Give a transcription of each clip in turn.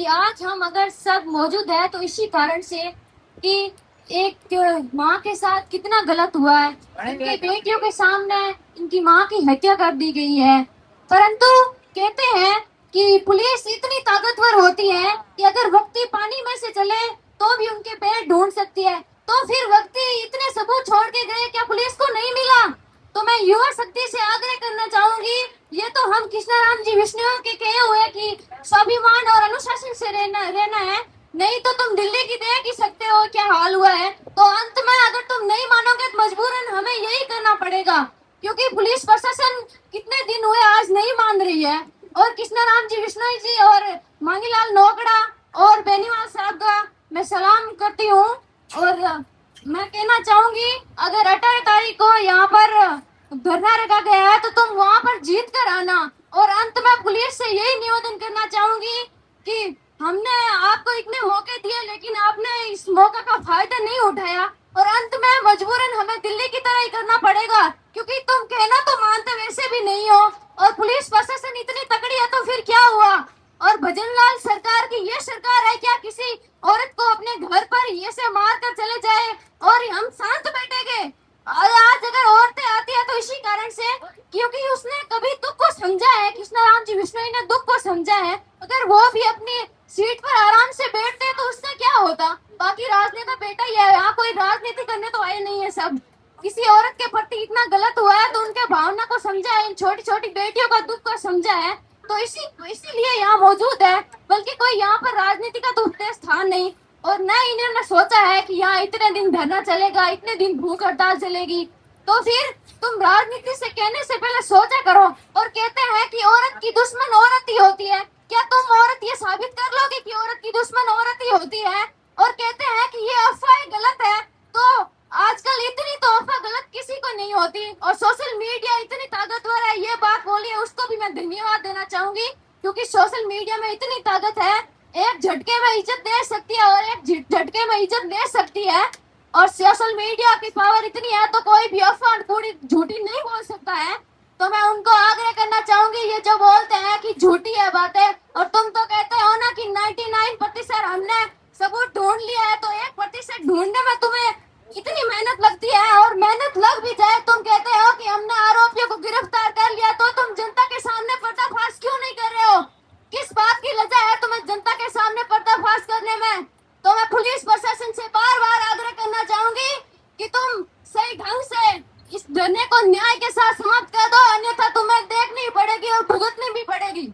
कि आज हम अगर सब मौजूद है तो इसी कारण से कि एक माँ के साथ कितना गलत हुआ है। इनकी बेटियों के सामने इनकी माँ की हत्या कर दी गई है। परंतु कहते हैं कि पुलिस इतनी ताकतवर होती है कि अगर व्यक्ति पानी में से चले तो भी उनके पैर ढूंढ सकती है। तो फिर व्यक्ति इतने सबूत छोड़ के गए, क्या पुलिस को नहीं मिला? तो मैं युवा शक्ति से आग्रह करना चाहूंगी, ये तो हम कृष्णाराम जी विष्णु के कहे हुए कि स्वाभिमान और अनुशासन से रहना रहना है, नहीं तो तुम दिल्ली की देख ही सकते हो क्या हाल हुआ है। तो अंत में अगर तुम नहीं मानोगे तो मजबूरन हमें यही करना पड़ेगा, क्योंकि पुलिस प्रशासन कितने दिन हुए आज नहीं मान रही है। और कृष्णाराम जी विष्णु जी और मांगीलाल नोकड़ा और बेनीवाल साहब का मैं सलाम करती हूँ। और मैं कहना चाहूंगी, अगर 18 तारीख को यहाँ पर धरना रखा गया है तो तुम वहाँ पर जीत कर आना। और अंत में पुलिस से यही निवेदन करना चाहूंगी कि हमने आपको इतने मौके दिए लेकिन आपने इस मौके का फायदा नहीं उठाया, और अंत में मजबूरन हमें दिल्ली की तरह ही करना पड़ेगा, क्योंकि तुम कहना तो मानते वैसे भी नहीं हो और पुलिस प्रशासन इतनी तकड़ी है तो फिर क्या हुआ। और भजनलाल सरकार की ये सरकार है क्या किसी औरत को अपने घर पर ये से मार कर चले जाए और हम शांत बैठेंगे? आज अगर औरतें आती है तो इसी कारण से क्योंकि उसने कभी दुख को समझा है, कृष्णाराम जी विष्णु ने दुख को समझा है। अगर वो भी अपनी सीट पर आराम से बैठते तो उससे क्या होता। बाकी राजनेता बेटा ही है, यहाँ कोई राजनीति करने तो आए नहीं है। सब किसी औरत के प्रति इतना गलत हुआ है तो उनके भावना को समझा है, इन छोटी छोटी बेटियों का दुख को समझा है, तो इसीलिए यहाँ मौजूद है। बल्कि कोई यहाँ पर राजनीति का तो उद्देश्य था नहीं, और न इन्होंने सोचा है कि यहाँ इतने दिन धरना चलेगा, इतने दिन भूख हड़ताल चलेगी। तो फिर तुम राजनीति से कहने से पहले सोचा करो। और कहते हैं कि औरत की दुश्मन औरत ही होती है, क्या तुम औरत ये साबित कर लोगे कि औरत की दुश्मन औरत ही होती है? और कहते हैं कि ये अफवाह गलत है, तो आजकल इतनी तो अफवाह गलत किसी को नहीं होती, और सोशल मीडिया इतनी ताकतवर है, ये बात बोली है उसको भी मैं धन्यवाद देना चाहूंगी, क्योंकि सोशल मीडिया में इतनी ताकत है, एक झटके में इज्जत दे सकती है और एक झटके में इज्जत ले सकती है। और सोशल मीडिया की पावर इतनी है तो कोई भी अफवाह पूरी झूठी नहीं बोल सकता है। तो मैं उनको आग्रह करना चाहूंगी, ये जो बोलते हैं कि झूठी है बातें, और तुम तो कहते हो ना कि 99% हमने सबूत ढूंढ लिया है, तो 1% ढूंढने में तुम्हें इतनी मेहनत लगती है, और मेहनत लग भी जाए तुम कहते हो कि हमने आरोपियों को गिरफ्तार कर लिया, तो तुम जनता के सामने पर्दाफाश क्यों नहीं कर रहे हो? किस बात की लज्जा है तुम्हें जनता के सामने पर्दाफाश करने में? तो मैं पुलिस प्रशासन से बार बार आग्रह करना चाहूंगी कि तुम सही ढंग से इस धरने को न्याय के साथ समाप्त कर दो, अन्यथा तुम्हें देखनी पड़ेगी और भुगतनी भी पड़ेगी।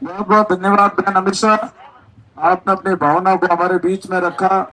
बहुत बहुत धन्यवाद बहन अमित शाह, आपने अपनी भावना को हमारे बीच में रखा।